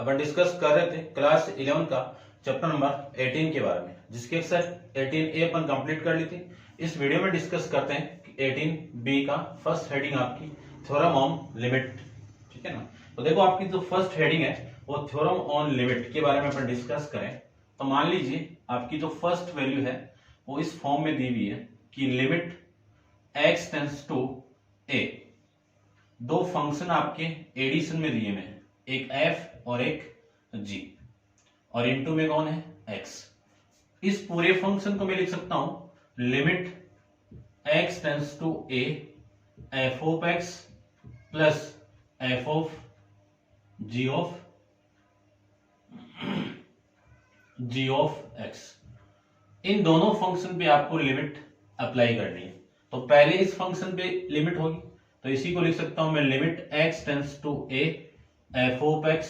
अपन discuss कर रहे थे क्लास 11 का चैप्टर नंबर 18 के बारे में, जिसके एक्सरसाइज 18A अपन कंप्लीट कर ली थी। इस वीडियो में डिस्कस करते हैं कि 18B का फर्स्ट हेडिंग आपकी थ्योरम ऑन लिमिट, ठीक है ना। तो देखो आपकी जो फर्स्ट हेडिंग है वो थ्योरम ऑन लिमिट के बारे में अपन डिस्कस करें। तो मान लीजिए आपकी जो फर्स्ट वैल्यू है वो इस फॉर्म में दी हुई है कि limit x tends to a। दो फंक्शन आपके एडिशन में दिए हुए हैं, एक f और एक g, और इनटू में कौन है x। इस पूरे फंक्शन को मैं लिख सकता हूं limit x tends to a f of x plus f of g of x। इन दोनों फंक्शन पे आपको लिमिट अप्लाई करनी है। तो पहले इस फंक्शन पे लिमिट होगी, तो इसी को लिख सकता हूं मैं limit x tends to a f of x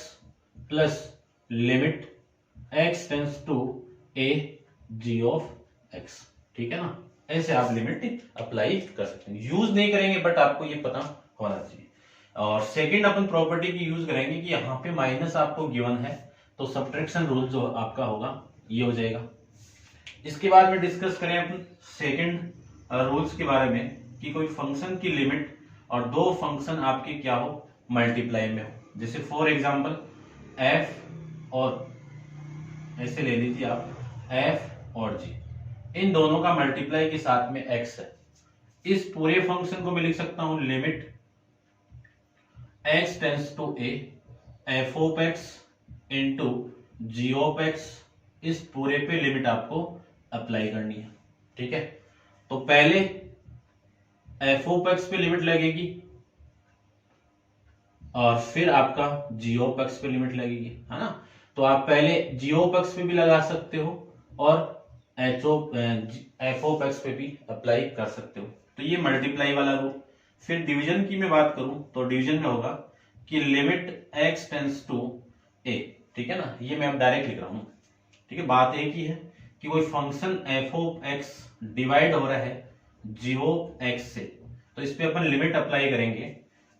plus limit x tends to a g of x, ठीक है ना। ऐसे आप लिमिट अप्लाई कर सकते हैं, यूज नहीं करेंगे बट आपको ये पता होना चाहिए। और सेकंड अपन प्रॉपर्टी की यूज करेंगे कि यहाँ पे माइनस आपको गिवन है तो सब्ट्रैक्शन रूल जो आपका होगा ये हो जाएगा। इसके बाद में डिस्कस करें अपन सेकंड रूल्स के बारे में कि कोई फंक्शन की लिमिट और दो फंक्शन आपके क्या हो मल्टीप्लाई में हो। जैसे फॉर एग्जांपल f और ऐसे ले लीजिए आप f और g, इन दोनों का मल्टीप्लाई के साथ में x है। इस पूरे फंक्शन को मैं लिख सकता हूं limit x tends to a f of x into g of x। इस पूरे पे लिमिट आपको अप्लाई करनी है, ठीक है। तो पहले f ऑफ x पे लिमिट लगेगी और फिर आपका g ऑफ x पे लिमिट लगेगी, है ना। तो आप पहले g ऑफ x पे भी लगा सकते हो और f ऑफ x पे भी अप्लाई कर सकते हो। तो ये मल्टीप्लाई वाला रूल। फिर डिवीजन की मैं बात करूं तो डिवीजन में होगा कि limit x tends to a, ठीक है ना। ये मैं अब डायरेक्ट लिख रहा हूं, ठीक है। बात एक ही है कि कोई function f of x divide हो रहा है g ऑफ x से, तो इस पे अपन लिमिट अप्लाई करेंगे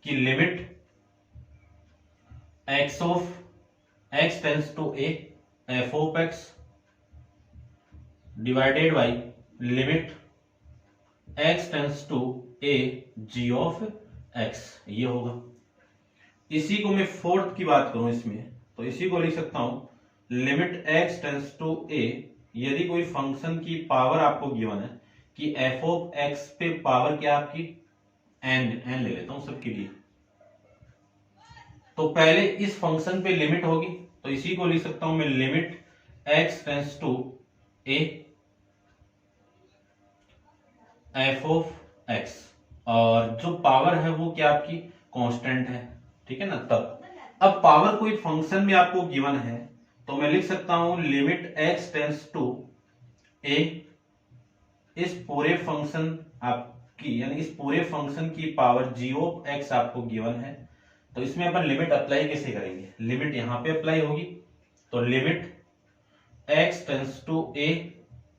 कि limit x of x tends to a f of x divided by limit x tends to a g of x, ये होगा। इसी को मैं फोर्थ की बात करूं इसमें तो इसी को लिख सकता हूं limit x tends to a। यदि कोई फंक्शन की पावर आपको गिवन है कि f ऑफ x पे पावर क्या आपकी n ले लेता हूं सबके लिए, तो पहले इस फंक्शन पे लिमिट होगी, तो इसी को लिख सकता हूं मैं limit x tends to a f of x, और जो पावर है वो क्या आपकी कांस्टेंट है, ठीक है ना। तब अब पावर कोई फंक्शन में आपको गिवन है तो मैं लिख सकता हूं limit x tends to a। इस पूरे फंक्शन आपकी यानी इस पूरे फंक्शन की पावर g ऑफ x आपको गिवन है, तो इसमें अपन लिमिट अप्लाई कैसे करेंगे। लिमिट यहां पे अप्लाई होगी, तो limit x tends to a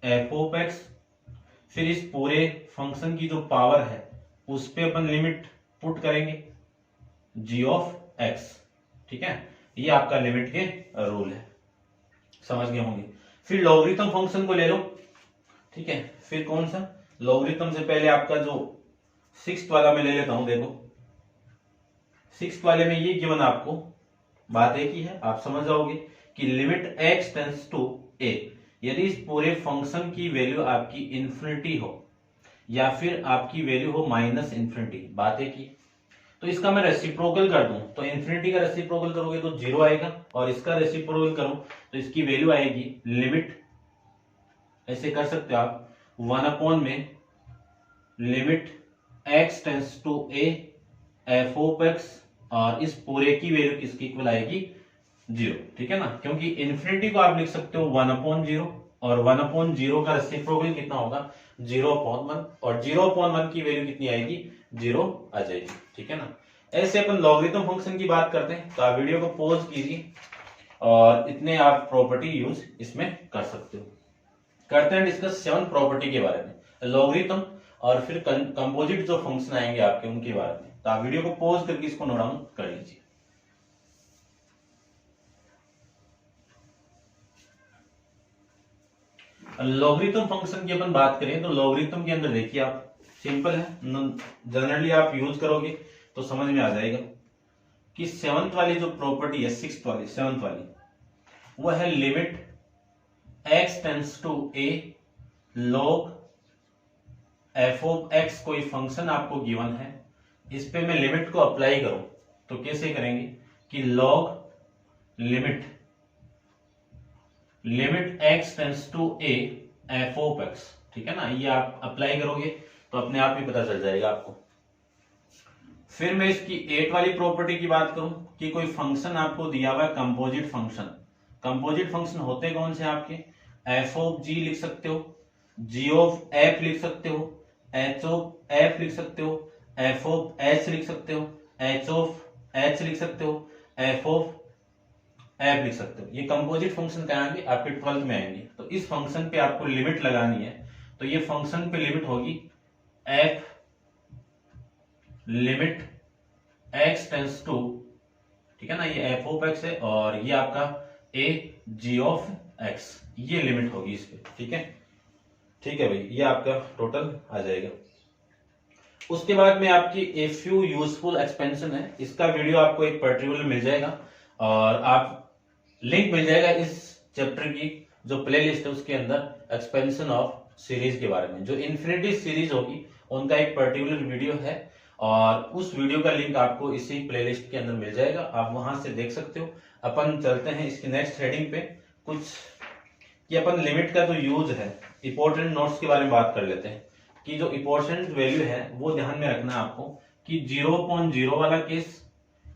f of x, फिर इस पूरे फंक्शन की जो पावर है उस पे अपन लिमिट पुट करेंगे g ऑफ x, ठीक है। ये आपका लिमिट के रूल है, समझ गए होंगे। फिर लॉगरिथम फंक्शन को ले लो, ठीक है। फिर कौन सा लॉगरिथम से पहले आपका जो सिक्स्थ वाला मैं ले लेता हूं। देखो सिक्स्थ वाले में ये गिवन आपको बात एक ही है, आप समझ जाओगे कि limit x tends to a। यदि इस पूरे फंक्शन की वैल्यू आपकी इंफिनिटी हो या फिर आपकी वैल्यू हो माइनस इंफिनिटी, बात एक ही। तो इसका मैं रेसिप्रोकल कर दूं तो इंफिनिटी का रेसिप्रोकल करोगे तो 0 आएगा, और इसका रेसिप्रोकल करूं तो इसकी वैल्यू आएगी लिमिट, ऐसे कर सकते हो आप 1 अपॉन में limit x tends to a f of x, और इस पूरे की वैल्यू किसकी इक्वल आएगी 0, ठीक है ना। क्योंकि इंफिनिटी को आप लिख सकते हो 1 अपॉन 0, और 1 अपॉन 0 का रेसिप्रोकल कितना होगा 0 अपॉन 1, और 0 अपॉन 1 की वैल्यू कितनी आएगी 0 आ जाएगी, ठीक है ना। ऐसे अपन लॉगरिथम फंक्शन की बात करते हैं, तो आप वीडियो को पॉज कीजिए और इतने आप प्रॉपर्टी यूज इसमें कर सकते हो। करते हैं डिस्कस 7 प्रॉपर्टी के बारे में, लॉगरिथम और फिर कंपोजिट जो फंक्शन आएंगे आपके उनके बारे में। तो आप वीडियो को पॉज करके इसको नोट डाउन कर लीजिए। लॉगरिथम फंक्शन की अपन बात करें तो लॉगरिथम के अंदर देखिए आप, सिंपल है, जनरली आप यूज करोगे तो समझ में आ जाएगा कि सेवंथ वाली जो प्रॉपर्टी है, सिक्स्थ वाली, सेवंथ वाली, वो है limit x tends to a log f of x। कोई फंक्शन आपको गिवन है, इस पे मैं लिमिट को अप्लाई करूं तो कैसे करेंगे कि log limit x tends to a f of x, ठीक है ना, ये आप अप्लाई करोगे तो अपने आप ही पता चल जाएगा आपको। फिर मैं इसकी 8 वाली प्रॉपर्टी की बात करूं कि कोई फंक्शन आपको दिया हुआ है कंपोजिट फंक्शन। कंपोजिट फंक्शन होते कौन से आपके, एफ ऑफ जी लिख सकते हो, जी ऑफ एफ लिख सकते हो, एच ऑफ एफ लिख सकते हो, एफ ऑफ एच लिख सकते हो, एच ऑफ एच लिख सकते हो, एफ ऑफ एफ लिख सकते हो। ये कंपोजिट फंक्शन कहाँ आएंगे, आपके 12th में आएंगे। तो इस फंक्शन पे आपको लिमिट लगानी है, तो ये फंक्शन पे लिमिट होगी F limit x tends to, ठीक है ना, ये एफ ऑफ एक्स है और ये आपका ए जी ऑफ एक्स, ये लिमिट होगी इस पे, ठीक है। ठीक है भाई, ये आपका टोटल आ जाएगा। उसके बाद में आपकी ए फ्यू यूजफुल एक्सपेंशन है, इसका वीडियो आपको एक पर्टिकुलर मिल जाएगा और आप लिंक मिल जाएगा इस चैप्टर की जो प्लेलिस्ट है उसके अंदर एक्सपेंशन ऑफ सीरीज के बारे में। जो इन्फिनिटी सीरीज होगी उनका एक पर्टिकुलर वीडियो है और उस वीडियो का लिंक आपको इसी प्लेलिस्ट के अंदर मिल जाएगा, आप वहां से देख सकते हो। अपन चलते हैं इसकी नेक्स्ट हेडिंग पे, कुछ कि अपन लिमिट का जो यूज है, इंपॉर्टेंट नोट्स के बारे में बात कर लेते हैं कि जो इंपॉर्टेंट वैल्यू है वो ध्यान में रखना है आपको कि 0.0 वाला केस,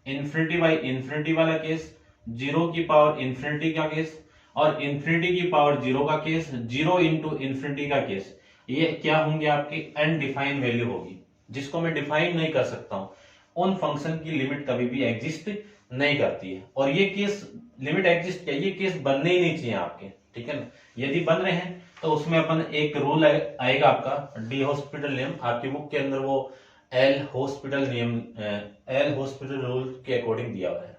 इन्फिनिटी बाई इन्फिनिटी वाला केस, 0 की पावर इन्फिनिटी का केस और इन्फिनिटी की पावर 0 का केस, 0 इंटू इन्फिनिटी का केस, ये क्या होंगे आपके अनडिफाइंड वैल्यू होगी जिसको मैं डिफाइन नहीं कर सकता हूं। उन फंक्शन की लिमिट कभी भी एग्जिस्ट नहीं करती है और ये केस लिमिट एग्जिस्ट क्या, ये केस बनने ही नहीं चाहिए आपके, ठीक है ना। यदि बन रहे हैं तो उसमें अपन एक रूल आएगा आपका डी हॉस्पिटल नियम, आपकी बुक के अंदर वो एल हॉस्पिटल नियम, एल हॉस्पिटल रूल के अकॉर्डिंग दिया हुआ है,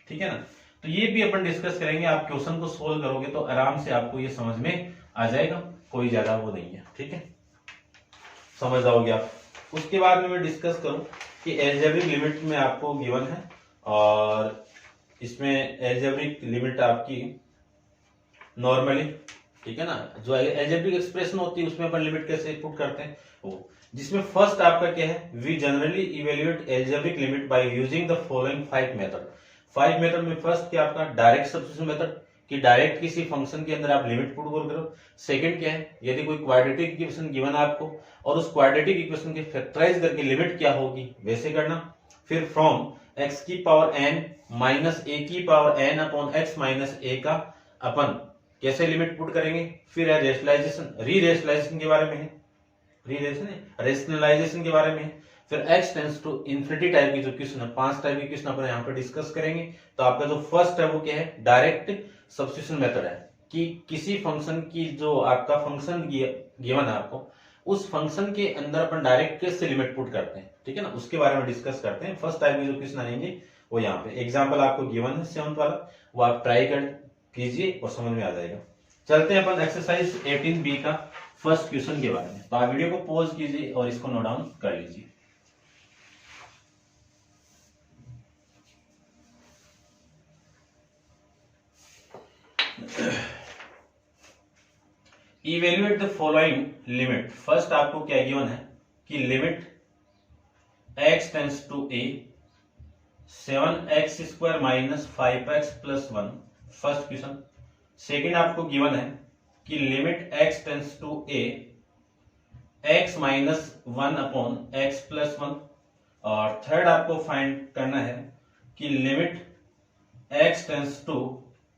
ठीक है ना। तो ये भी अपन डिस्कस करेंगे, आप क्वेश्चन को सोल्व करोगे तो आराम से आपको ये समझ में आ जाएगा, कोई ज्यादा वो नहीं है, ठीक है, समझ जाओगे आप। उसके बाद में मैं डिस्कस करूं कि एल्जेब्रिक लिमिट में आपको गिवन है और इसमें एल्जेब्रिक लिमिट आपकी नॉर्मली, ठीक है ना, जो एल्जेब्रिक एक्सप्रेशन होती है उसमें अपन लिमिट कैसे पुट करते हैं वो, जिसमें फर्स्ट आपका क्या है, we generally evaluate algebraic limit by using the following 5 method. 5 method में फर्स्ट क्या आपका डायरेक्ट सब्स्टिट्यूशन मेथड, कि डायरेक्ट किसी फंक्शन के अंदर आप लिमिट पुट करो। सेकंड क्या है, यदि कोई क्वाड्रेटिक इक्वेशन गिवन है आपको और उस क्वाड्रेटिक इक्वेशन के फैक्टराइज करके लिमिट क्या होगी वैसे करना। फिर फ्रॉम x की पावर n माइनस a की power n upon x minus a का अपन कैसे लिमिट पुट करेंगे। फिर है रेशनलाइजेशन, री रेशनलाइजेशन के बारे में है, रेशनलाइजेशन के बारे में है। फिर x tends to infinity type की जो क्वेश्चन है, 5 टाइप की क्वेश्चन अपन यहाँ पे डिस्कस करेंगे। तो आपका जो फर्स्ट है वो क्या है, डायरेक्ट सब्स्टिट्यूशन मेथड है, कि किसी फंक्शन की जो आपका फंक्शन गिवन है आपको, उस फंक्शन के अंदर अपन डायरेक्ट कैसे लिमिट पुट करते हैं, ठीक है ना, उसके बारे में डिस्कस करते हैं। फर्स्ट टाइप के जो क्वेश्चन आएंगे वो यहाँ पे एग्जाम्पल आपको गिवन है 7th वाला, वो आप ट्राई कर कीजिए और समझ में आ जाएगा। चलते हैं अपन एक्सरसाइज 18B का फर्स्ट क्वेश्चन के बारे में। तो आप वीडियो को पॉज कीजिए और इसको नोट डाउन कर लीजिए। Evaluate the following limit. First आपको क्या गिवन है कि limit x tends to a 7x square minus 5x plus 1, first question. Second आपको गिवन है कि limit x tends to a x minus 1 upon x plus 1, और थर्ड आपको find करना है कि limit x tends to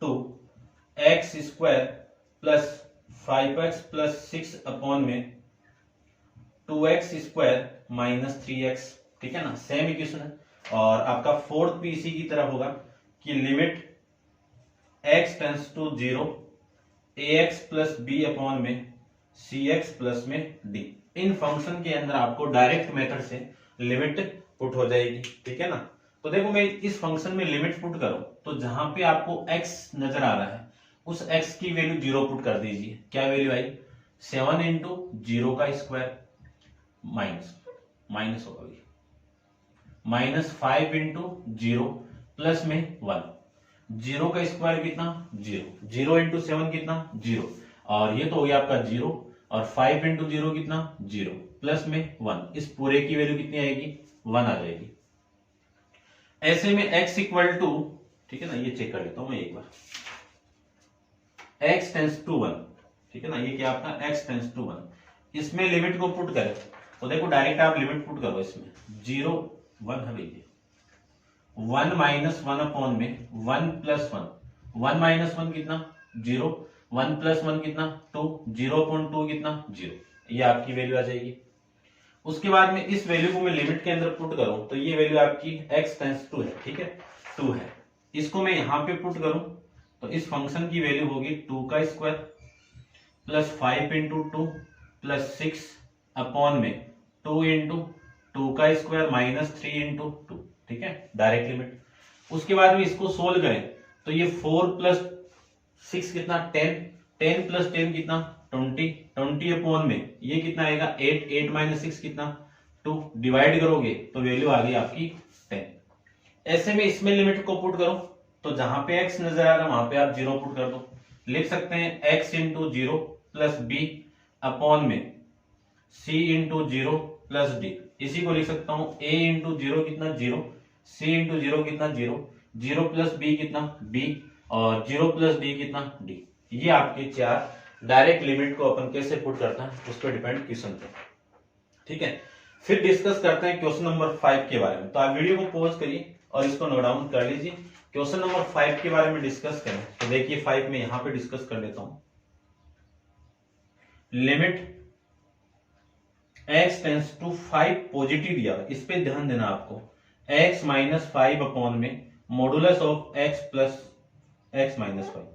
2x square plus 5x plus 6 upon में 2x square minus 3x, ठीक है ना, सेम इक्वेशन है। और आपका फोर्थ भी इसी की तरह होगा कि limit x tends to 0 ax plus b upon में cx प्लस में d। इन फंक्शन के अंदर आपको डायरेक्ट मेथड से लिमिट पुट हो जाएगी, ठीक है ना। तो देखो मैं इस फंक्शन में लिमिट पुट करूं तो जहां पे आपको x नजर आ रहा है उस x की वैल्यू 0 पुट कर दीजिए। क्या वैल्यू आई? 7 इंटू 0 का स्क्वायर माइनस होगा माइनस 5 इंटू 0 प्लस में 1। 0 का स्क्वायर कितना? 0। 0 इंटू 7 कितना? 0। और ये तो हो गया आपका 0 और 5 इंटू 0 कितना? 0 प्लस में 1। इस पूरे की वैल्यू कितनी आएगी? 1 आ जाएगी। ऐसे में x इक्वल टू, ठीक है ना, ये चेक कर लेता हूं मैं एक बार, x टेंस टू 1, ठीक है ना, ये क्या आपका x टेंस टू 1। इसमें लिमिट को पुट करें तो देखो डायरेक्ट आप लिमिट पुट करो इसमें, 0 1 है भैया, 1 माइनस 1 अपॉन में 1 प्लस 1, 1 माइनस 1 कितना? 0, 1 प्लस 1 कितना? 2, 0 अपॉन 2 कितना? 0। ये आपकी वैल्यू आ जाएगी। उसके बाद में इस वैल्यू को मैं लिमिट के अंदर पुट करूं तो ये वैल्यू आपकी x टेंस टू है, ठीक है, 2 है। इसको मैं यहां पे पुट करूं तो इस फंक्शन की वैल्यू होगी 2 का square plus 5 into 2 plus 6 upon में 2 इंटू 2 का स्क्वायर माइनस 3 इंटू 2, ठीक है, डायरेक्ट लिमिट। उसके बाद में इसको सोल्व करें तो ये 4 प्लस 6 कितना? 10, 10 प्लस 10 कितना? 20, 20 अपॉन में ये कितना आएगा? 8, 8 माइनस 6 कितना? 2। डिवाइड करोगे तो वैल्यू आ गई आपकी 10। ऐसे में इसमें लिमिट को पुट करो तो जहां पे x नजर आ रहा है वहां पे आप 0 पुट कर दो। लिख सकते हैं x into 0 plus B upon में c इंटू 0 प्लस डी। इसी को लिख सकता हूं a इंटू 0 कितना? 0, c इंटू 0 कितना? 0, 0 प्लस b कितना? b, और 0 प्लस डी कितना? d। ये आपके चार डायरेक्ट लिमिट को अपन कैसे पुट करते हैं उस पर डिपेंड क्वेश्चन पे, ठीक है। फिर डिस्कस करते हैं क्वेश्चन नंबर 5 के बारे में। तो आप वीडियो को पॉज करिए और इसको नोट डाउन कर लीजिए। क्वेश्चन नंबर 5 के बारे में डिस्कस करें तो देखिए 5 में यहां पे डिस्कस कर लेता हूं। Limit x tends to 5 positive दिया, इस पे ध्यान देना आपको, x माइनस 5 अपॉन में modulus of x plus x minus 5।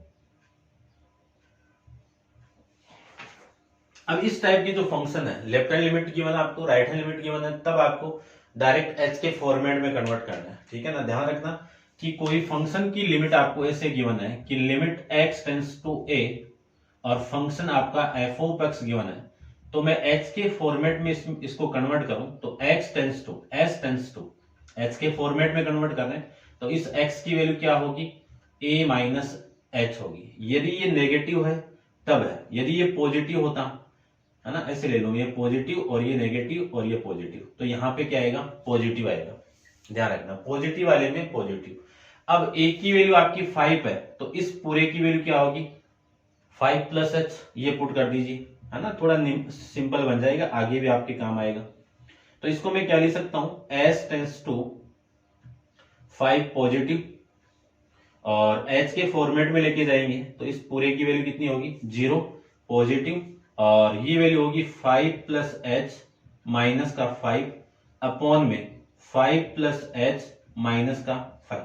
अब इस टाइप की जो फंक्शन है, लेफ्ट हैंड लिमिट गिवन है आपको, राइट हैंड लिमिट गिवन है, तब आपको डायरेक्ट h के फॉर्मेट में कन्वर्ट करना है, ठीक है ना। ध्यान रखना कि कोई फंक्शन की लिमिट आपको ऐसे गिवन है कि limit x tends to a और फंक्शन आपका f ऑफ x गिवन है, तो मैं h के फॉर्मेट में इसको कन्वर्ट करूं तो x टेंस टू h के फॉर्मेट में कन्वर्ट कर रहे हैं तो इस x की वैल्यू क्या होगी? a माइनस h होगी। यदि ये नेगेटिव है तब है, यदि ये पॉजिटिव होता है ना, ऐसे ले लो, ये पॉजिटिव और ये नेगेटिव और ये पॉजिटिव, तो यहाँ पे क्या आएगा? पॉजिटिव आएगा। ध्यान रखना, पॉजिटिव वाले में पॉजिटिव। अब a की वैल्यू आपकी 5 है तो इस पूरे की वैल्यू क्या होगी? 5 प्लस h, ये पुट कर दीजिए, है ना, थोड़ा सिंपल बन जाएगा, आगे भी आपके काम आएगा। तो इसको मैं क्या लिख सकता हूं? s टेंस टू 5 पॉजिटिव और h के फॉर्मेट में लेके जाएंगे तो इस पूरे की वैल्यू कितनी होगी? 0 पॉजिटिव, और ये वैल्यू होगी 5 प्लस h माइनस का 5 अपॉन में 5 प्लस h माइनस का 5,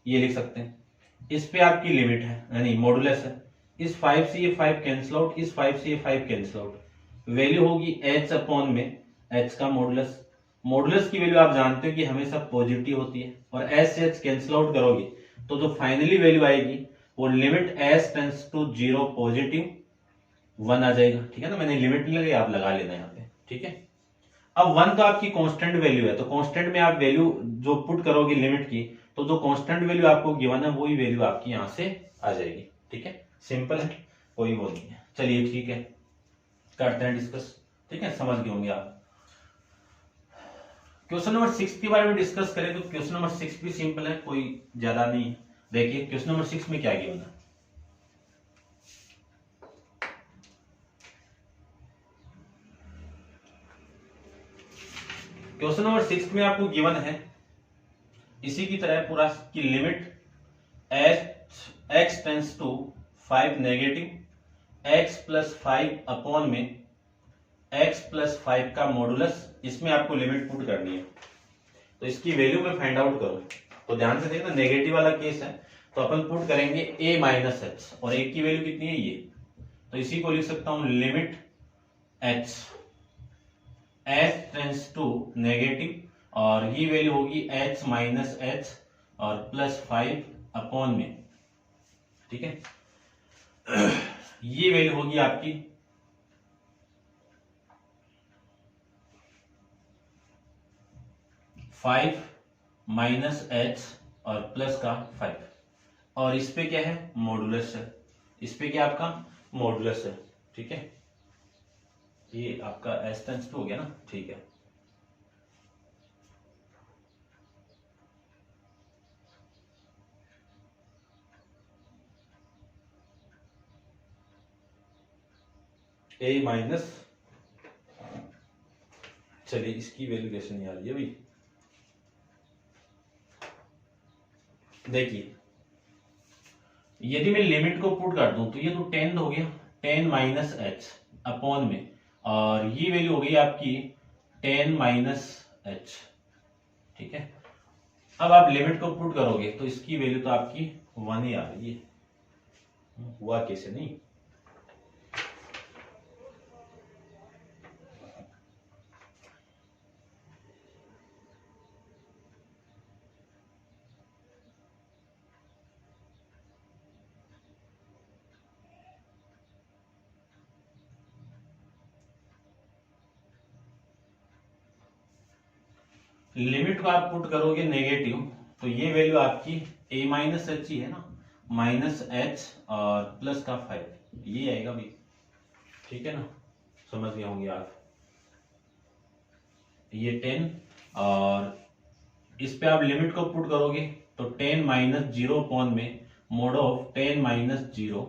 ये लिख सकते हैं। इस पे आपकी लिमिट है, यानी मॉडुलस है। इस 5 से ये 5 कैंसिल आउट, इस 5 से ये 5 कैंसिल आउट, वैल्यू होगी h अपॉन में h का मॉडुलस। मॉडुलस की वैल्यू आप जानते हो कि हमेशा पॉजिटिव होती है, और h से h कैंसिल आउट करोगे तो जो फाइनली वैल्यू आएगी वो limit s tends to 0 positive 1 आ जाएगा, ठीक है ना। मैंने लिमिट नहीं लगाई, आप लगा लेना यहाँ पे, ठीक है। अब 1 तो आपकी कांस्टेंट वैल्यू है, तो कांस्टेंट में आप वैल्यू जो पुट करोगे लिमिट की, तो जो कांस्टेंट वैल्यू आपको गिवन है वही वैल्यू आपकी यहाँ से आ जाएगी, ठीक है। सिंपल है, कोई वो नहीं है। चलिए ठीक है, करते हैं डिस्कस, ठीक है, समझ गए होंगे आप। क्वेश्चन नंबर 6 के बारे में डिस्कस करें तो क्वेश्चन नंबर 6 भी सिंपल है, कोई ज्यादा नहीं है। देखिए क्वेश्चन नंबर 6 में क्या गिवन है। क्वेश्चन नंबर 6 में आपको गिवन है इसी की तरह पूरा की limit x tends to 5 negative x plus 5 upon में x प्लस 5 का मॉडुलस, इसमें आपको लिमिट पुट करनी है। तो इसकी वैल्यू में फाइंड आउट करो तो ध्यान से देखना, नेगेटिव वाला केस है तो अपन पुट करेंगे a माइनस एच, और a की वैल्यू कितनी है? ये, तो इसी को लिख सकता हूं limit h tends to negative, और ये वैल्यू होगी h माइनस एच और प्लस 5 अपॉन में, ठीक है। ये वैल्यू होगी आपकी 5 माइनस एच और प्लस का 5, और इस पे क्या है मॉडुलस है, इस पे क्या आपका मॉडुलस है। ठीक है, ये आपका एस टेंस टू हो गया ना। ठीक है, ए माइनस, चलिए इसकी वैल्यू कैसे नहीं आ रही है भाई, देखिए यदि मैं लिमिट को पुट कर दूं तो ये तो 10 हो गया, 10 माइनस एच अपॉन में, और ये वैल्यू हो गई आपकी 10 माइनस एच। ठीक है, अब आप लिमिट को पुट करोगे तो इसकी वैल्यू तो आपकी 1 ही आ रही है, हुआ कैसे नहीं। लिमिट को आप पुट करोगे नेगेटिव तो ये वैल्यू आपकी a माइनस एच ही है ना, माइनस एच और प्लस का 5, ये आएगा भाई। ठीक है ना, समझ गए होंगे आप। ये 10 और इस पे आप लिमिट को पुट करोगे तो 10 माइनस जीरो अपॉन में मोड ऑफ 10 माइनस जीरो,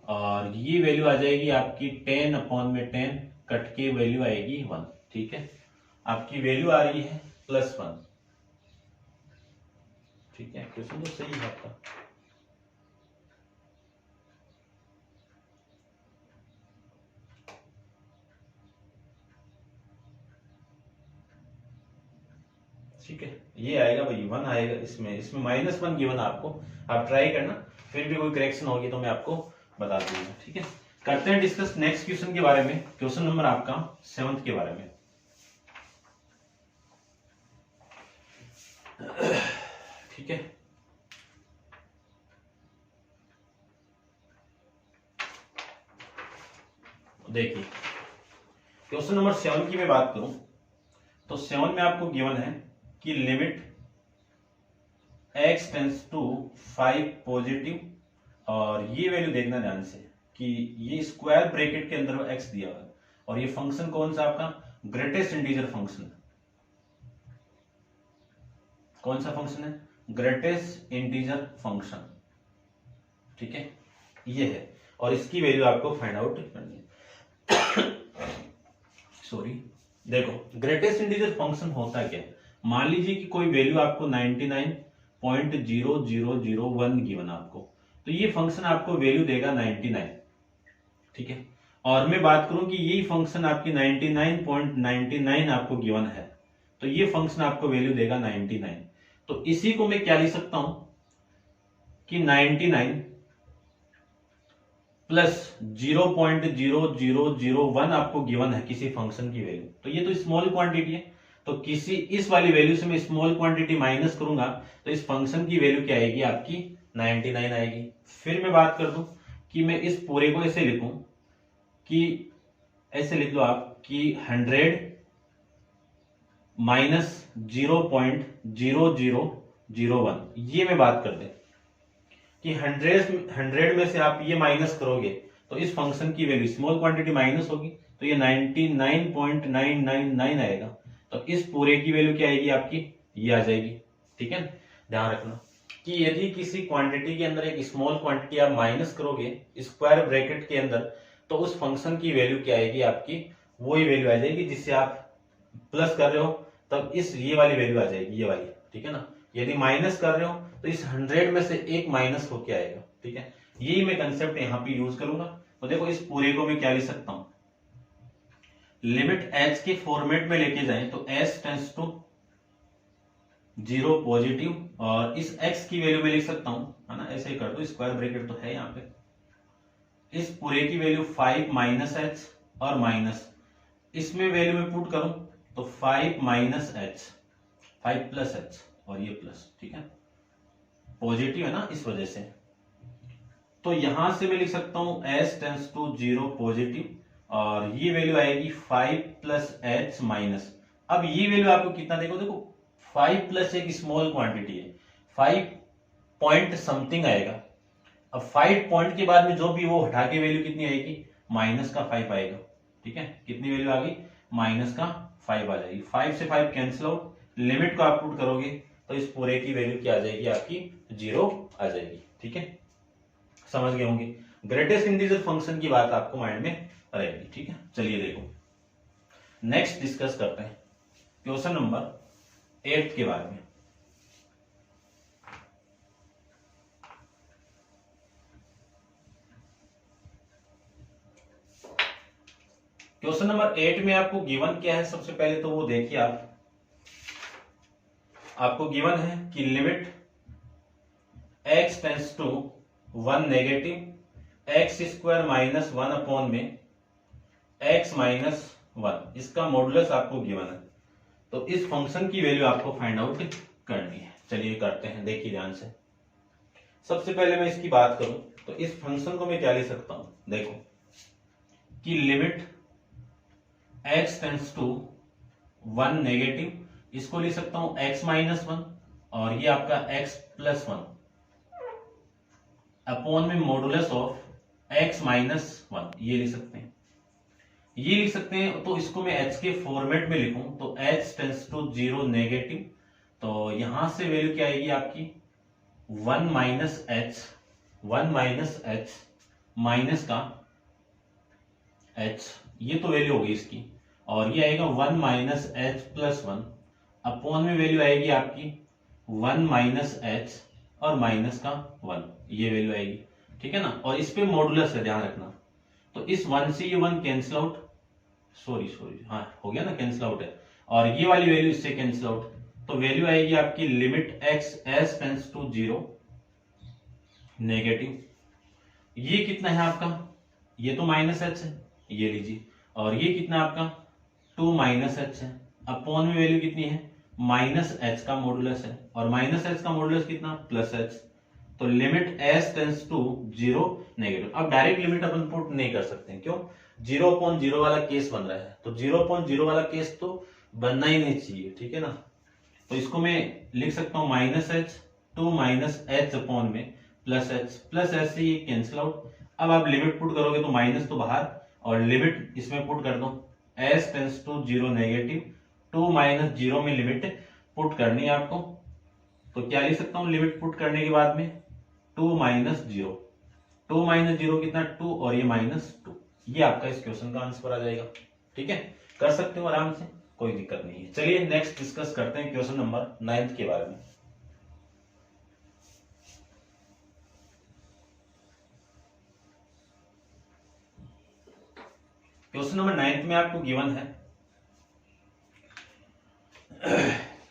और ये वैल्यू आ जाएगी आपकी 10 अपॉन में 10, कट के वैल्यू आएगी 1। ठीक है, आपकी वैल्यू आ रही है +1। ठीक है, क्वेश्चन तो सही है आपका। ठीक है, ये आएगा भाई 1 आएगा, इसमें इसमें -1 गिवन आपको, आप ट्राई करना, फिर भी कोई करेक्शन होगी तो मैं आपको बता दूंगा। ठीक है, करते हैं डिस्कस नेक्स्ट क्वेश्चन के बारे में, क्वेश्चन नंबर आपका 7 के बारे में। ठीक है, देखिए क्वेश्चन नंबर 7 की मैं बात करूं तो 7 में आपको गिवन है कि limit x tends to 5 positive, और ये वैल्यू देखना ध्यान से कि ये स्क्वायर ब्रैकेट के अंदर x दिया हुआ है, और ये फंक्शन कौन सा आपका ग्रेटेस्ट इंटीजर फंक्शन, कौन सा फंक्शन है ग्रेटेस्ट इंटीजर फंक्शन। ठीक है, ये है, और इसकी वैल्यू आपको फाइंड आउट करनी है। सॉरी, देखो ग्रेटेस्ट इंटीजर फंक्शन होता क्या है, मान लीजिए कि कोई वैल्यू आपको 99.0001 गिवन आपको, तो ये फंक्शन आपको वैल्यू देगा 99। ठीक है, और मैं बात करूं कि यही फंक्शन आपकी 99.99 आपको गिवन है, तो ये फंक्शन आपको वैल्यू देगा 99। तो इसी को मैं क्या लिख सकता हूं कि 99 प्लस 0.0001 आपको गिवन है किसी फंक्शन की वैल्यू, तो ये तो स्मॉल क्वांटिटी है, तो किसी इस वाली वैल्यू से मैं स्मॉल क्वांटिटी माइनस करूंगा तो इस फंक्शन की वैल्यू क्या आएगी आपकी 99 आएगी। फिर मैं बात कर दूं कि मैं इस पूरे को ऐसे लिखूं कि ऐसे लिख लो आप कि 100 माइनस 0.0001, ये मैं बात कर दे कि 100 में से आप ये माइनस करोगे तो इस फंक्शन की वैल्यू स्मॉल क्वांटिटी माइनस होगी तो ये 99.999 आएगा, तो इस पूरे की वैल्यू क्या आएगी आपकी ये आ जाएगी। ठीक है, ध्यान रखना कि यदि किसी क्वांटिटी के अंदर एक स्मॉल क्वांटिटी आप माइनस करोगे स्क्वायर ब्रैकेट के अंदर, तो उस फंक्शन की वैल्यू क्या आएगी आपकी वही वैल्यू आ जाएगी जिससे आप प्लस कर रहे हो, तब इस ये वाली वैल्यू आ जाएगी ये वाली। ठीक है ना, यदि माइनस कर रहे हो तो इस 100 में से एक माइनस होके आएगा। ठीक है, यही मैं कंसेप्ट यहां पे यूज करूंगा। तो देखो इस पूरे को मैं क्या लिख सकता हूं, लिमिट एच के फॉर्मेट में लेके जाएं तो एस टेंस टू 0 पॉजिटिव, और इस एक्स की वैल्यू में लिख सकता हूं, है ना, ऐसे ही कर दो, स्क्वायर ब्रैकेट तो है यहाँ पे। इस पूरे की वैल्यू 5 माइनस एच और माइनस, इसमें वैल्यू में पुट करूं तो 5 माइनस एच, 5 प्लस एच और ये प्लस। ठीक है, पॉजिटिव है ना इस वजह से, तो यहां से मैं लिख सकता हूं s टेंस टू 0 पॉजिटिव और ये वैल्यू आएगी 5 प्लस एच माइनस। अब ये वैल्यू आपको कितना देखो, देखो 5 प्लस एक स्मॉल क्वांटिटी है, 5 पॉइंट समथिंग आएगा। अब 5 पॉइंट के बाद में जो भी वो हटा के वैल्यू कितनी आएगी, माइनस का 5 आएगा। ठीक है, कितनी वैल्यू आ गई, माइनस का 5 आ जाएगी। 5 से 5 कैंसिल आउट, लिमिट को आप पुट करोगे तो इस पूरे की वैल्यू क्या आ जाएगी, आपकी 0 आ जाएगी। ठीक है, समझ गए होंगे। ग्रेटेस्ट इंटीजर फंक्शन की बात आपको माइंड में रहेगी। ठीक है, चलिए देखो नेक्स्ट डिस्कस करते हैं क्वेश्चन नंबर 8 के बारे में। क्वेश्चन नंबर 8 में आपको गिवन क्या है, सबसे पहले तो वो देखिए आप। आपको गिवन है कि limit x tends to 1 negative x square minus 1 upon में x माइनस 1, इसका मॉडुलस आपको गिवन है। तो इस फंक्शन की वैल्यू आपको फाइंड आउट करनी है। चलिए करते हैं, देखिए ध्यान से। सबसे पहले मैं इसकी बात करूं तो इस फंक्शन को मैं क्या लिख सकता हूं, देखो कि limit x tends to 1 negative, इसको लिख सकता हूं x माइनस 1 और ये आपका x प्लस 1 अपॉन में मॉडुलस ऑफ x माइनस 1, ये लिख सकते हैं, ये लिख सकते हैं। तो इसको मैं h के फॉर्मेट में लिखूं तो h टेंस टू 0 नेगेटिव, तो यहां से वैल्यू क्या आएगी आपकी 1 minus H, 1 minus H minus का h, ये तो वैल्यू होगी इसकी, और ये आएगा 1 माइनस एच प्लस 1 अपॉन में वैल्यू आएगी आपकी 1 माइनस एच और माइनस का 1, ये वैल्यू आएगी। ठीक है ना, और इस पे मॉडुलस है, ध्यान रखना। तो इस 1 से ये 1 कैंसिल आउट, सॉरी हाँ हो गया ना, कैंसिल आउट है, और ये वाली वैल्यू इससे कैंसिल आउट, तो वैल्यू आएगी आपकी limit x s tends to 0 negative. ये कितना है आपका, ये तो माइनस एच है, ये लीजिए, और ये कितना आपका 2 माइनस एच है, अपॉन में वैल्यू कितनी है माइनस एच का मॉडुलस है, और माइनस एच का मॉडुलस कितना प्लस एच, तो limit s tends to 0 negative. अब डायरेक्ट लिमिट अपन पुट नहीं कर सकते, क्यों, 0/0 वाला केस बन रहा है, तो 0/0 वाला केस तो बनना ही नहीं चाहिए। ठीक है ना, तो इसको मैं लिख सकता हूं minus H 2 minus H upon में प्लस एच से ये कैंसिल आउट। अब आप लिमिट पुट करोगे तो माइनस तो बाहर और लिमिट इसमें पुट कर दो, s tends to 0 negative, 2 minus 0 में लिमिट पुट करनी है आपको, तो क्या लिख सकता हूं लिमिट पुट करने के बाद में 2 माइनस 0, 2 माइनस 0 कितना 2 और ये माइनस 2, ये आपका इस क्वेश्चन का आंसर आ जाएगा। ठीक है, कर सकते हो आराम से, कोई दिक्कत नहीं है। चलिए नेक्स्ट डिस्कस करते हैं क्वेश्चन नंबर 9 के बारे में। क्वेश्चन नंबर 9 में आपको गिवन है,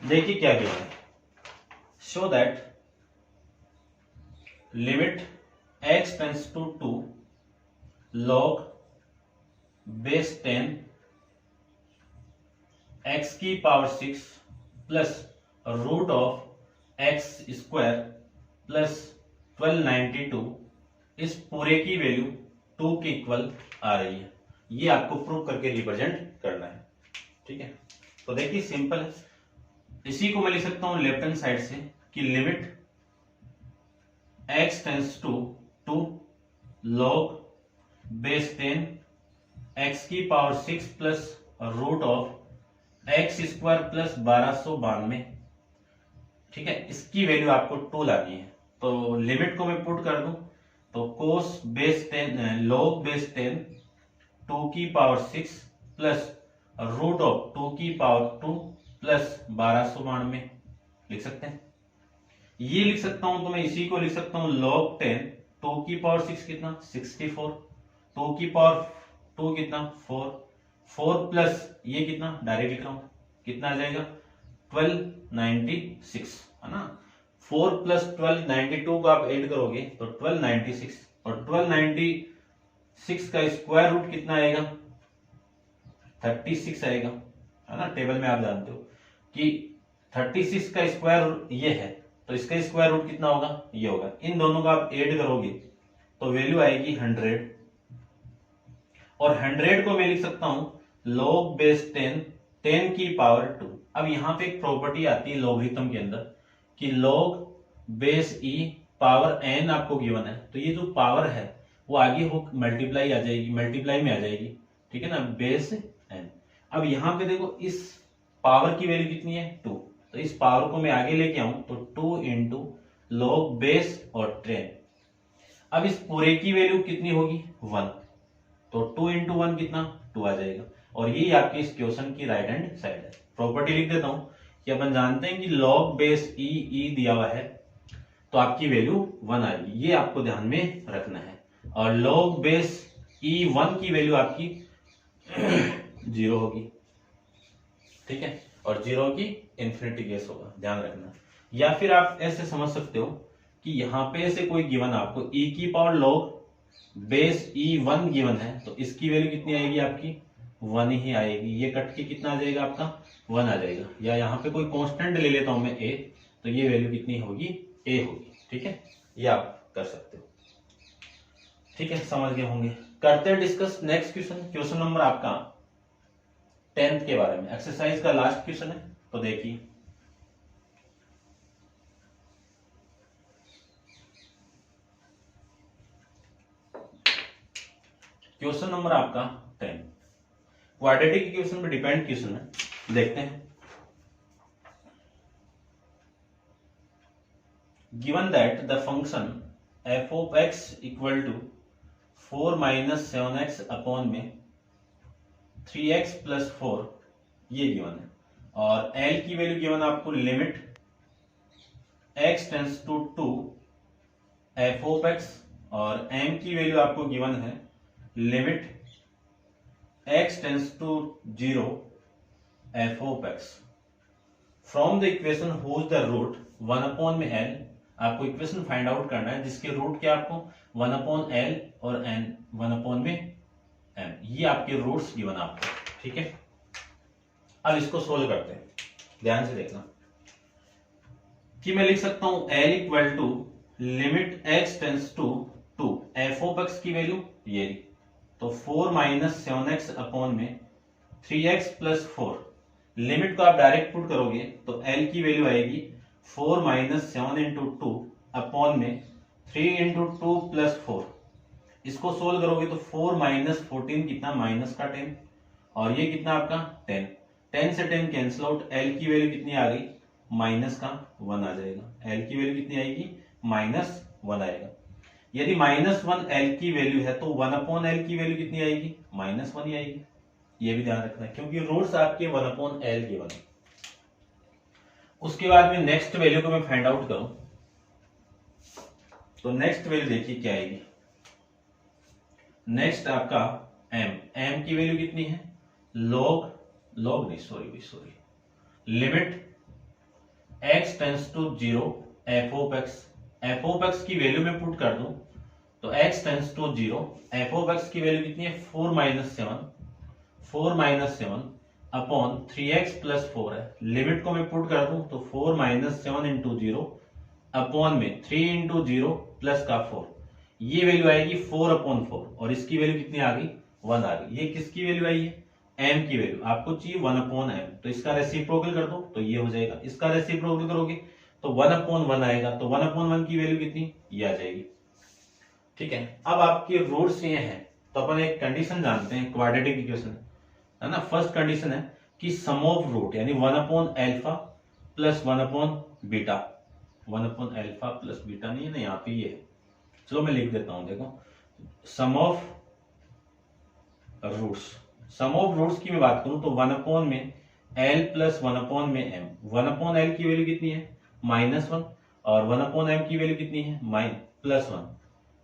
देखिए क्या गिवन है, show that limit x tends to 2 log base 10 x की power 6 plus root of x square plus 1292, इस पूरे की वैल्यू 2 के इक्वल आ रही है। ये आपको प्रूव करके रिप्रेजेंट करना है। ठीक है, तो देखिए सिंपल है, इसी को मैं लिख सकता हूं लेफ्ट हैंड साइड से कि limit x tends to 2 log base 10 x की power 6 plus root of x square plus 1292। ठीक है, इसकी वैल्यू आपको 2 लानी है, तो लिमिट को मैं पुट कर दूं तो कोस बेस 10 log बेस 10 2 की पावर 6 प्लस रूट ऑफ 2 की पावर 2 प्लस 1292 लिख सकते हैं। ये लिख सकता हूं तो मैं इसी को लिख सकता हूं log 10 2 की पावर 6 कितना 64, 2 की पावर 2 कितना 4 प्लस ये कितना डायरेक्ट लिख रहा हूं, कितना आ जाएगा 1296, है ना। 4 प्लस 1292 को आप ऐड करोगे तो 1296, और 1296 का स्क्वायर रूट कितना आएगा 36 आएगा, है ना। टेबल में आप जानते हो कि 36 का स्क्वायर ये है, तो इसका स्क्वायर रूट कितना होगा ये होगा। इन दोनों का आप ऐड करोगे तो वैल्यू आएगी 100 और 100 को मैं लिख सकता हूं log बेस 10 की पावर 2। अब यहां पे एक प्रॉपर्टी आती है लॉगरिथम के अंदर कि log base e power n आपको गिवन है, तो ये जो पावर है वो आगे हो मल्टीप्लाई आ जाएगी, मल्टीप्लाई में आ जाएगी, ठीक है ना, बेस n। अब यहां पे देखो इस पावर की वैल्यू कितनी है 2, तो इस पावर को मैं आगे लेके आऊं तो 2 इंटू लॉग बेस और 10। अब इस पूरे की वैल्यू कितनी होगी 1, तो 2 इंटू 1 कितना 2 आ जाएगा और यही आपकी इस क्वेश्चन की राइट हैंड साइड है। प्रॉपर्टी लिख देता हूं कि अपन जानते हैं कि log बेस ई दिया हुआ है तो आपकी वैल्यू 1 आएगी, ये आपको ध्यान में रखना है। और log बेस E1 की वैल्यू आपकी 0 होगी, ठीक है, और 0 की इन्फिनिटी केस होगा, ध्यान रखना। या फिर आप ऐसे समझ सकते हो कि यहां पे से कोई गिवन आपको e की power log base E1 given है तो इसकी वैल्यू कितनी आएगी आपकी 1 ही आएगी, ये कट के कितना आ जाएगा आपका 1 आ जाएगा। या यहाँ पे कोई कांस्टेंट ले लेता हूं मैं a, तो ये वैल्यू कितनी होगी a होगी, ठीक है, ये आप कर सकते हो, ठीक है, समझ गए होंगे। करते हैं discuss next question, question number आपका 10th के बारे में, एक्सरसाइज का लास्ट क्वेश्चन है, तो देखिए क्वेश्चन नंबर आपका 10 क्वाड्रेटिक इक्वेशन पे डिपेंड क्वेश्चन है, देखते हैं। Given that the function f of x equal to 4 minus 7x upon में 3x प्लस 4 ये गिवन है और l की वैल्यू गिवन आपको limit x tends to 2 f of x और m की वैल्यू आपको गिवन है limit x tends to 0 f of x। From the equation whose the root 1 upon में l, आपको इक्वेशन फाइंड आउट करना है जिसके रूट क्या आपको 1 अपॉन l और n 1 अपॉन में m, ये आपके रूट्स गिवन आपको, ठीक है। अब इसको सोल्व करते हैं, ध्यान से देखना कि मैं लिख सकता हूं l equal to limit x tends to 2 f of x की वैल्यू ये, तो 4 माइनस 7x अपॉन में 3x प्लस 4, लिमिट को आप डायरेक्ट पुट करोगे तो l की वैल्यू आएगी 4 माइनस 7 इंटू 2 अपॉन में 3 इंटू 2 प्लस 4। इसको सोल्व करोगे तो 4 माइनस 14 कितना माइनस का 10 और ये कितना आपका 10, 10 से 10 कैंसिल आउट, l की वैल्यू कितनी आ गई माइनस का 1 आ जाएगा, l की वैल्यू कितनी आएगी माइनस 1 आएगा। यदि माइनस 1 l की वैल्यू है तो 1 अपॉन l की वैल्यू कितनी आएगी माइनस 1 ही आएगी, ये भी ध्यान रखना है क्योंकि रूट्स आपके 1 अपॉन l गिवन है। उसके बाद में नेक्स्ट वैल्यू को मैं फाइंड आउट करूं तो नेक्स्ट वैल्यू देखिए क्या आएगी, नेक्स्ट आपका m की वैल्यू कितनी है limit x tends to 0 f of x की वैल्यू में पुट कर दूं तो x tends to 0 f of x की वैल्यू कितनी है 4 माइनस 7 अपॉन 3x प्लस 4 है, लिमिट को मैं पुट कर दूं तो 4 माइनस 7 इंटू 0 अपॉन में 3 इंटू 0 प्लस का 4, ये वैल्यू आएगी 4 अपॉन 4 और इसकी वैल्यू कितनी आ गई 1 आ गई। ये किसकी वैल्यू आई है m की वैल्यू, आपको चाहिए 1 अपॉन m, तो इसका रेसिप्रोकल कर दो तो ये हो जाएगा, इसका रेसिप्रोकल करोगे तो 1 अपॉन 1 आएगा, तो 1 अपॉन 1 की वैल्यू कितनी ये आ जाएगी, ठीक है। अब आपके रूट्स ये हैं तो अपन एक कंडीशन जानते हैं क्वाड्रेटिक इक्वेशन है ना। फर्स्ट कंडीशन है कि सम ऑफ रूट यानी 1 upon alpha plus 1 upon beta, 1 upon alpha plus beta नहीं है ना, यहाँ पे ये है, चलो मैं लिख देता हूं, देखो सम ऑफ रूट्स की मैं बात करूं तो 1 अपॉन में l प्लस 1 अपॉन में m, 1 अपॉन l की वैल्यू कितनी है -1 और 1 अपॉन m की वैल्यू कितनी है +1,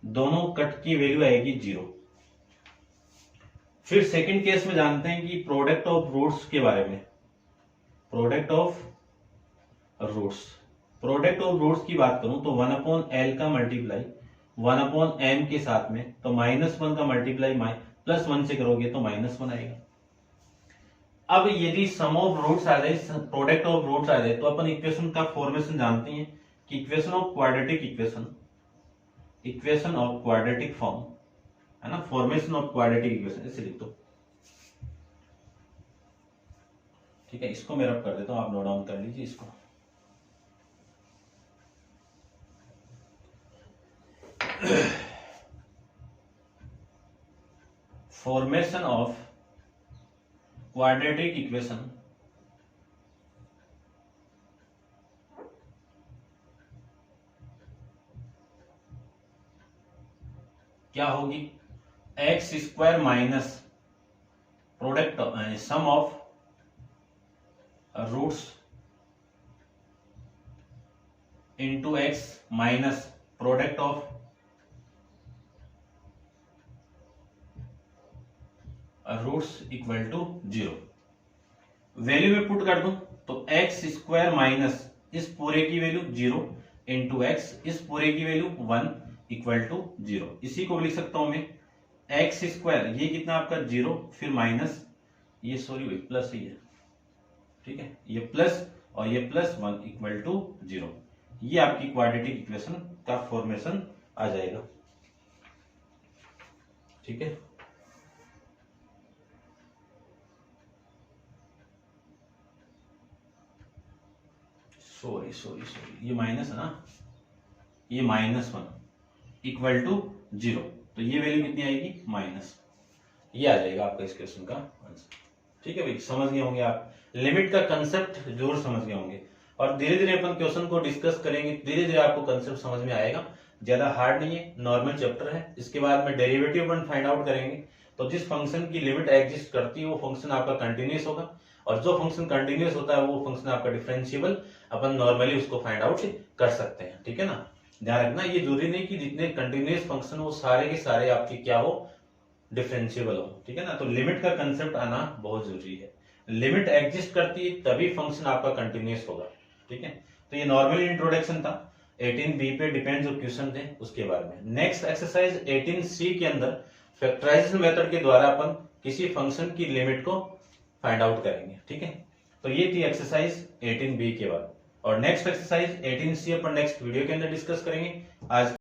दोनों कट की वैल्यू आएगी 0। फिर सेकंड केस में जानते हैं कि प्रोडक्ट ऑफ रूट्स के बारे में, प्रोडक्ट ऑफ रूट्स की बात करूं तो 1 अपॉन l का मल्टीप्लाई 1 अपॉन m के साथ में, तो -1 का मल्टीप्लाई +1 से करोगे तो -1 आएगा। अब यदि सम ऑफ रूट्स आ जाए, प्रोडक्ट ऑफ रूट्स आ जाए, तो अपन इक्वेशन का फॉर्मेशन जानते हैं कि equation of quadratic equation of quadratic form, है ना, फॉर्मेशन ऑफ क्वाड्रेटिक इक्वेशन, इसे लिख दो। ठीक है, इसको मैं रब कर देता हूं, आप नोट डाउन कर लीजिए इसको। फॉर्मेशन ऑफ क्वाड्रेटिक इक्वेशन क्या होगी, X square minus product sum of roots into X minus product of roots equal to 0। Value में पुट कर दूं तो एक्स स्क्वायर माइनस इस पूरे की वैल्यू 0 इंटू एक्स इस पूरे की वैल्यू 1 इक्वल टू 0। इसी को लिख सकता हूं मैं एक्स स्क्वायर, ये कितना आपका 0, फिर माइनस ये सॉरी प्लस ही है, ठीक है, ये प्लस और ये प्लस 1 इक्वल टू 0। ये आपकी क्वाड्रेटिक इक्वेशन का फॉर्मेशन आ जाएगा। ठीक है, सॉरी ये माइनस है ना, ये -1 इक्वल टू 0, तो ये वैल्यू कितनी आएगी, माइनस, ये आ जाएगा आपका इस क्वेश्चन का आंसर। ठीक है भाई, समझ गए होंगे आप, लिमिट का कंसेप्ट जरूर समझ गए होंगे, और धीरे धीरे अपन क्वेश्चन को डिस्कस करेंगे, धीरे धीरे आपको कंसेप्ट समझ में आएगा। ज्यादा हार्ड नहीं है, नॉर्मल चैप्टर है। इसके बाद में डेरिवेटिव अपन फाइंड आउट करेंगे, तो जिस फंक्शन की लिमिट एग्जिस्ट करती है वो फंक्शन आपका कंटिन्यूअस होगा, और जो फंक्शन कंटिन्यूअस होता है वो फंक्शन आपका डिफरेंशिएबल, अपन नॉर्मली उसको फाइंड आउट कर सकते हैं। ठीक है ना, ध्यान रखना, ये जरूरी नहीं कि जितने कंटिन्यूअस फंक्शन वो सारे के सारे आपके क्या हो, डिफरेंशिएबल हो। ठीक है ना, तो लिमिट का कंसेप्ट आना बहुत जरूरी है। लिमिट एग्जिस्ट करती है तभी फंक्शन आपका कंटिन्यूअस होगा। ठीक है, तो ये नॉर्मल इंट्रोडक्शन था 18B पे डिपेंड जो क्वेश्चन थे उसके बारे में। नेक्स्ट एक्सरसाइज 18C के अंदर फैक्टराइजेशन मेथड के द्वारा अपन किसी फंक्शन की लिमिट को फाइंड आउट करेंगे। ठीक है, तो ये थी एक्सरसाइज 18B के बाद, और नेक्स्ट एक्सरसाइज 18C अपन नेक्स्ट वीडियो के अंदर डिस्कस करेंगे। आज